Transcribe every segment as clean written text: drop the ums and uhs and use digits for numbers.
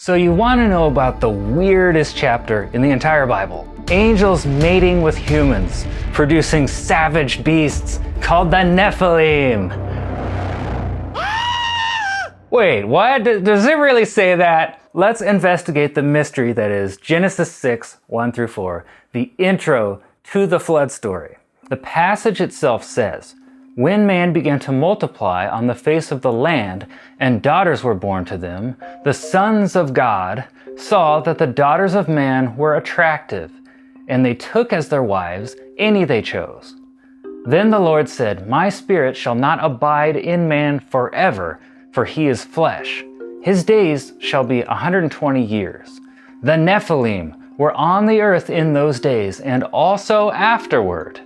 So you want to know about the weirdest chapter in the entire Bible? Angels mating with humans, producing savage beasts called the Nephilim. Wait, what? Does it really say that? Let's investigate the mystery that is Genesis 6, 1 through 4, the intro to the flood story. The passage itself says, "When man began to multiply on the face of the land, and daughters were born to them, the sons of God saw that the daughters of man were attractive, and they took as their wives any they chose. Then the Lord said, My spirit shall not abide in man forever, for he is flesh. His days shall be 120 years. The Nephilim were on the earth in those days, and also afterward,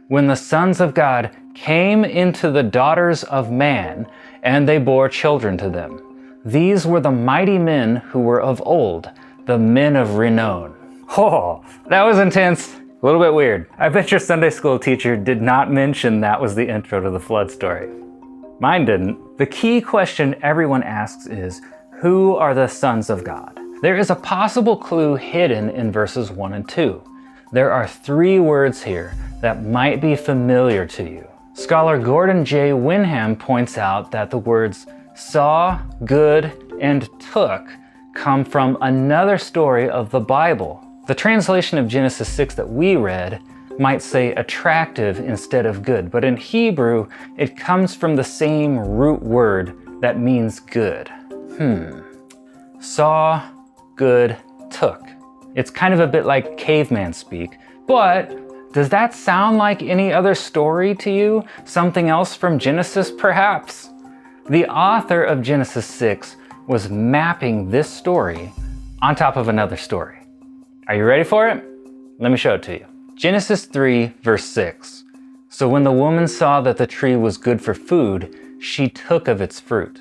when the sons of God came into the daughters of man, and they bore children to them. These were the mighty men who were of old, the men of renown." Oh, that was intense. A little bit weird. I bet your Sunday school teacher did not mention that was the intro to the flood story. Mine didn't. The key question everyone asks is, who are the sons of God? There is a possible clue hidden in verses 1 and 2. There are 3 words here that might be familiar to you. Scholar Gordon J. Winham points out that the words saw, good, and took come from another story of the Bible. The translation of Genesis 6 that we read might say attractive instead of good, but in Hebrew, it comes from the same root word that means good. Saw, good, took. It's kind of a bit like caveman speak, but does that sound like any other story to you? Something else from Genesis, perhaps? The author of Genesis 6 was mapping this story on top of another story. Are you ready for it? Let me show it to you. Genesis 3, verse 6. "So when the woman saw that the tree was good for food, she took of its fruit."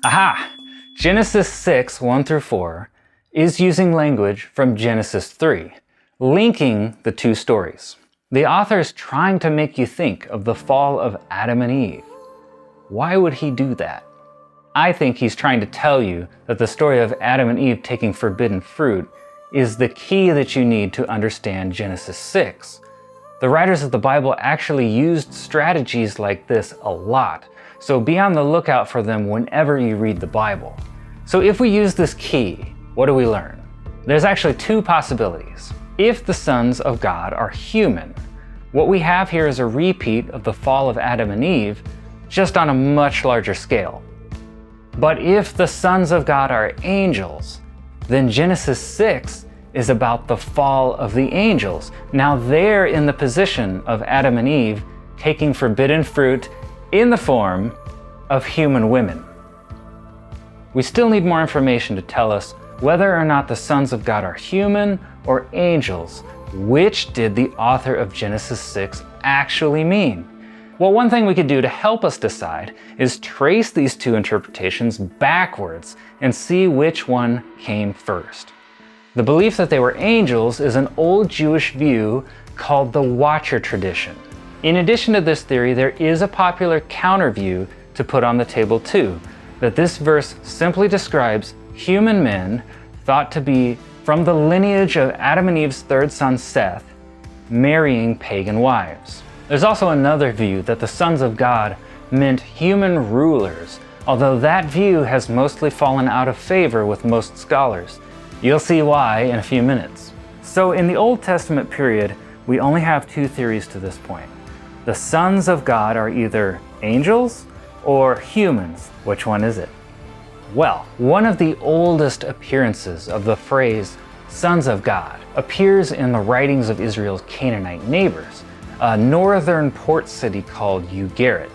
Aha! Genesis 6, 1 through 4 is using language from Genesis 3, linking the 2 stories. The author is trying to make you think of the fall of Adam and Eve. Why would he do that? I think he's trying to tell you that the story of Adam and Eve taking forbidden fruit is the key that you need to understand Genesis 6. The writers of the Bible actually used strategies like this a lot, so be on the lookout for them whenever you read the Bible. So if we use this key, what do we learn? There's actually 2 possibilities. If the sons of God are human, what we have here is a repeat of the fall of Adam and Eve, just on a much larger scale. But if the sons of God are angels, then Genesis 6 is about the fall of the angels. Now they're in the position of Adam and Eve taking forbidden fruit in the form of human women. We still need more information to tell us whether or not the sons of God are human or angels. Which did the author of Genesis 6 actually mean? Well, one thing we could do to help us decide is trace these 2 interpretations backwards and see which one came first. The belief that they were angels is an old Jewish view called the Watcher tradition. In addition to this theory, there is a popular counter view to put on the table too, that this verse simply describes human men thought to be from the lineage of Adam and Eve's 3rd son Seth, marrying pagan wives. There's also another view that the sons of God meant human rulers, although that view has mostly fallen out of favor with most scholars. You'll see why in a few minutes. So in the Old Testament period, we only have 2 theories to this point. The sons of God are either angels or humans. Which one is it? Well, one of the oldest appearances of the phrase sons of God appears in the writings of Israel's Canaanite neighbors, a northern port city called Ugarit.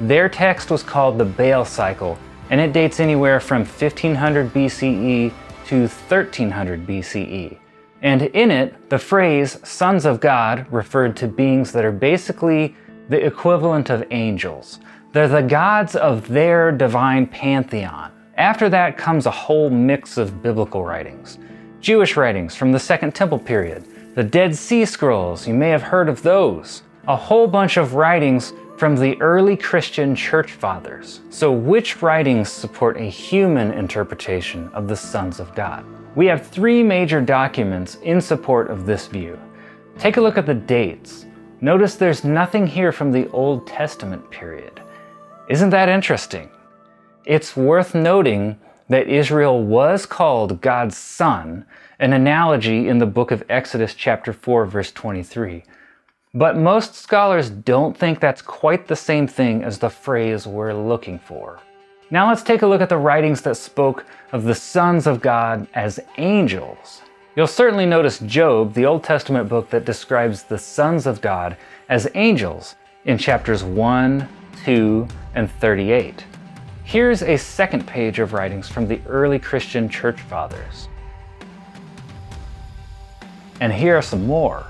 Their text was called the Baal cycle, and it dates anywhere from 1500 BCE to 1300 BCE. And in it, the phrase sons of God referred to beings that are basically the equivalent of angels. They're the gods of their divine pantheon. After that comes a whole mix of biblical writings. Jewish writings from the Second Temple period, the Dead Sea Scrolls, you may have heard of those. A whole bunch of writings from the early Christian church fathers. So which writings support a human interpretation of the sons of God? We have three major documents in support of this view. Take a look at the dates. Notice there's nothing here from the Old Testament period. Isn't that interesting? It's worth noting that Israel was called God's son, an analogy in the book of Exodus chapter 4 verse 23. But most scholars don't think that's quite the same thing as the phrase we're looking for. Now let's take a look at the writings that spoke of the sons of God as angels. You'll certainly notice Job, the Old Testament book that describes the sons of God as angels, in chapters 1, 2, and 38. Here's a second page of writings from the early Christian church fathers. And here are some more.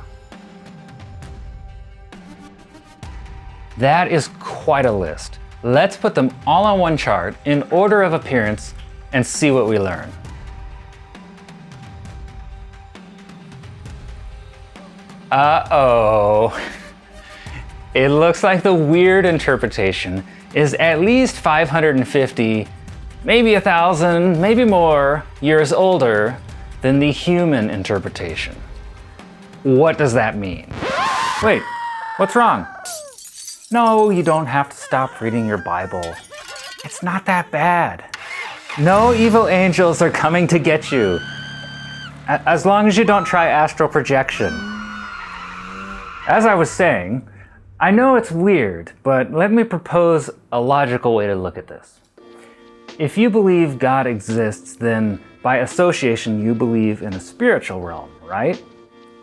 That is quite a list. Let's put them all on one chart in order of appearance and see what we learn. Uh-oh. It looks like the weird interpretation is at least 550, maybe 1,000, maybe more years older than the human interpretation. What does that mean? Wait, what's wrong? No, you don't have to stop reading your Bible. It's not that bad. No evil angels are coming to get you. As long as you don't try astral projection. As I was saying, I know it's weird, but let me propose a logical way to look at this. If you believe God exists, then by association you believe in a spiritual realm, right?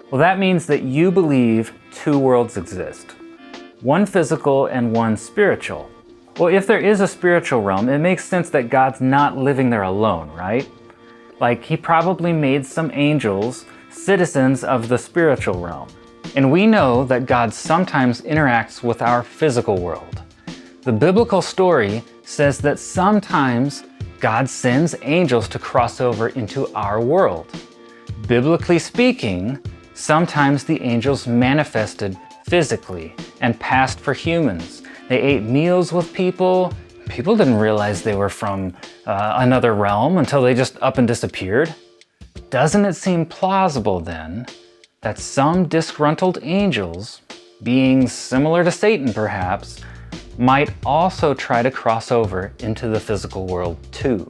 Well, that means that you believe two worlds exist. One physical and one spiritual. Well, if there is a spiritual realm, it makes sense that God's not living there alone, right? Like, he probably made some angels citizens of the spiritual realm. And we know that God sometimes interacts with our physical world. The biblical story says that sometimes God sends angels to cross over into our world. Biblically speaking, sometimes the angels manifested physically and passed for humans. They ate meals with people. People didn't realize they were from another realm until they just up and disappeared. Doesn't it seem plausible then that some disgruntled angels, beings similar to Satan perhaps, might also try to cross over into the physical world too?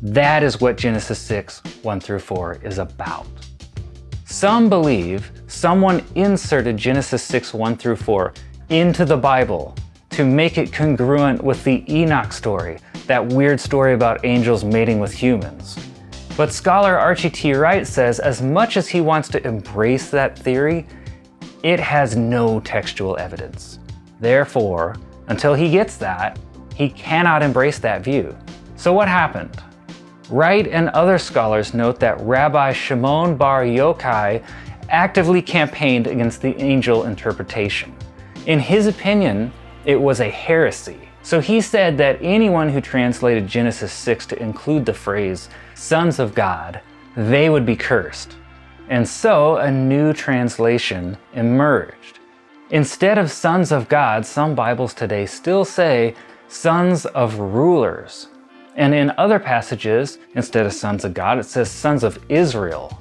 That is what Genesis 6, 1 through 4 is about. Some believe someone inserted Genesis 6, 1 through 4 into the Bible to make it congruent with the Enoch story, that weird story about angels mating with humans. But scholar Archie T. Wright says as much as he wants to embrace that theory, it has no textual evidence. Therefore, until he gets that, he cannot embrace that view. So what happened? Wright and other scholars note that Rabbi Shimon Bar Yochai actively campaigned against the angel interpretation. In his opinion, it was a heresy. So he said that anyone who translated Genesis 6 to include the phrase, sons of God, they would be cursed. And so a new translation emerged. Instead of sons of God, some Bibles today still say sons of rulers. And in other passages, instead of sons of God, it says sons of Israel.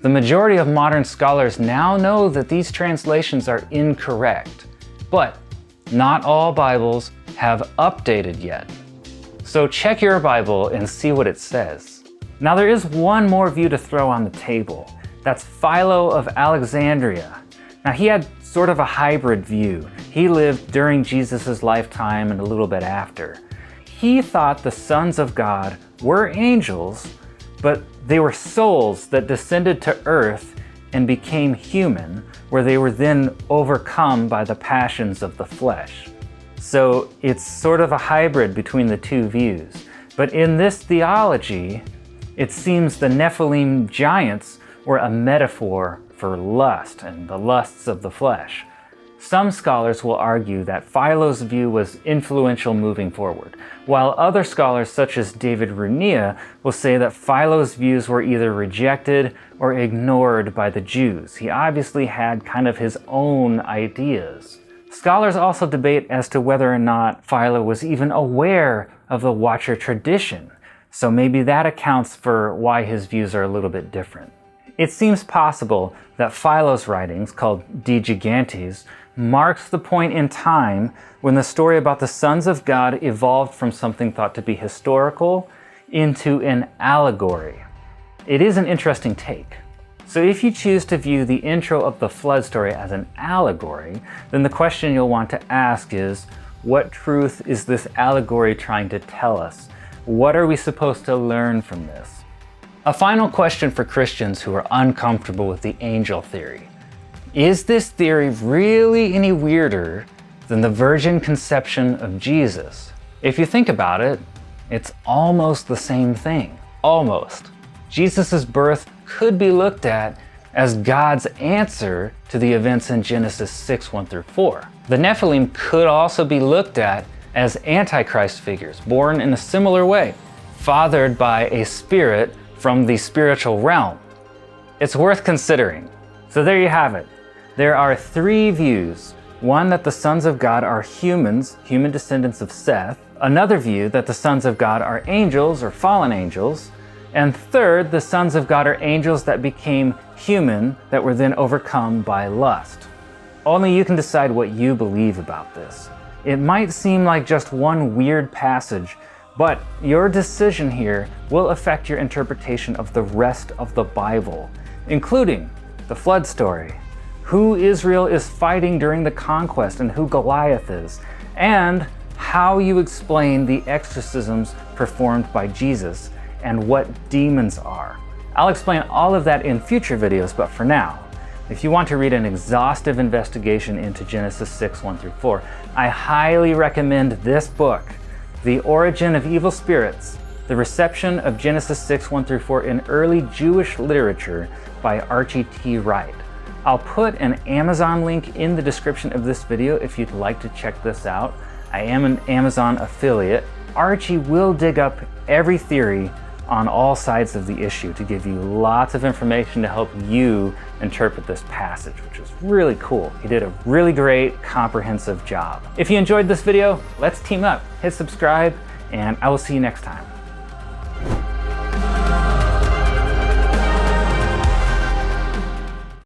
The majority of modern scholars now know that these translations are incorrect. But not all Bibles have updated yet. So check your Bible and see what it says. Now there is one more view to throw on the table. That's Philo of Alexandria. Now he had sort of a hybrid view. He lived during Jesus' lifetime and a little bit after. He thought the sons of God were angels, but they were souls that descended to earth and became human, where they were then overcome by the passions of the flesh. So it's sort of a hybrid between the two views. But in this theology, it seems the Nephilim giants were a metaphor for lust and the lusts of the flesh. Some scholars will argue that Philo's view was influential moving forward, while other scholars such as David Runia will say that Philo's views were either rejected or ignored by the Jews. He obviously had kind of his own ideas. Scholars also debate as to whether or not Philo was even aware of the Watcher tradition, so maybe that accounts for why his views are a little bit different. It seems possible that Philo's writings, called De Gigantes, marks the point in time when the story about the sons of God evolved from something thought to be historical into an allegory. It is an interesting take. So if you choose to view the intro of the flood story as an allegory, then the question you'll want to ask is, what truth is this allegory trying to tell us? What are we supposed to learn from this? A final question for Christians who are uncomfortable with the angel theory. Is this theory really any weirder than the virgin conception of Jesus? If you think about it, it's almost the same thing. Almost. Jesus' birth could be looked at as God's answer to the events in Genesis 6:1-4. The Nephilim could also be looked at as Antichrist figures, born in a similar way, fathered by a spirit from the spiritual realm. It's worth considering. So there you have it. There are three views. One, that the sons of God are humans, human descendants of Seth. Another view, that the sons of God are angels or fallen angels. And third, the sons of God are angels that became human, that were then overcome by lust. Only you can decide what you believe about this. It might seem like just one weird passage, but your decision here will affect your interpretation of the rest of the Bible, including the flood story, who Israel is fighting during the conquest and who Goliath is, and how you explain the exorcisms performed by Jesus and what demons are. I'll explain all of that in future videos, but for now, if you want to read an exhaustive investigation into Genesis 6:1-4, I highly recommend this book, The Origin of Evil Spirits, The Reception of Genesis 6:1-4 in Early Jewish Literature by Archie T. Wright. I'll put an Amazon link in the description of this video if you'd like to check this out. I am an Amazon affiliate. Archie will dig up every theory on all sides of the issue to give you lots of information to help you interpret this passage, which is really cool. He did a really great, comprehensive job. If you enjoyed this video, let's team up. Hit subscribe, and I will see you next time.